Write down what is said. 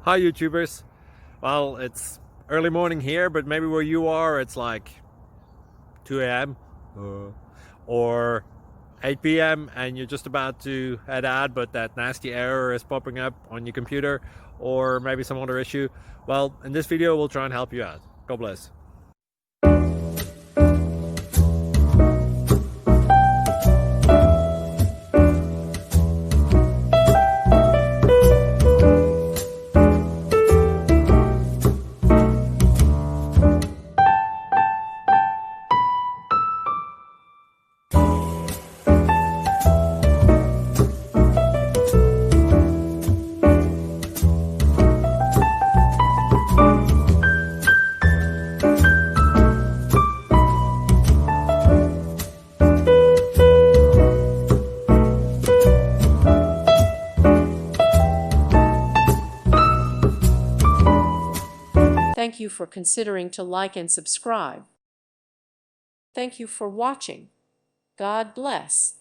Hi YouTubers. Well, it's early morning here, but maybe where you are it's like 2 a.m. or 8 p.m. and you're just about to head out, but that nasty error is popping up on your computer, or maybe some other issue. Well, in this video we'll try and help you out. God bless. Thank you for considering to like and subscribe. Thank you for watching. God bless.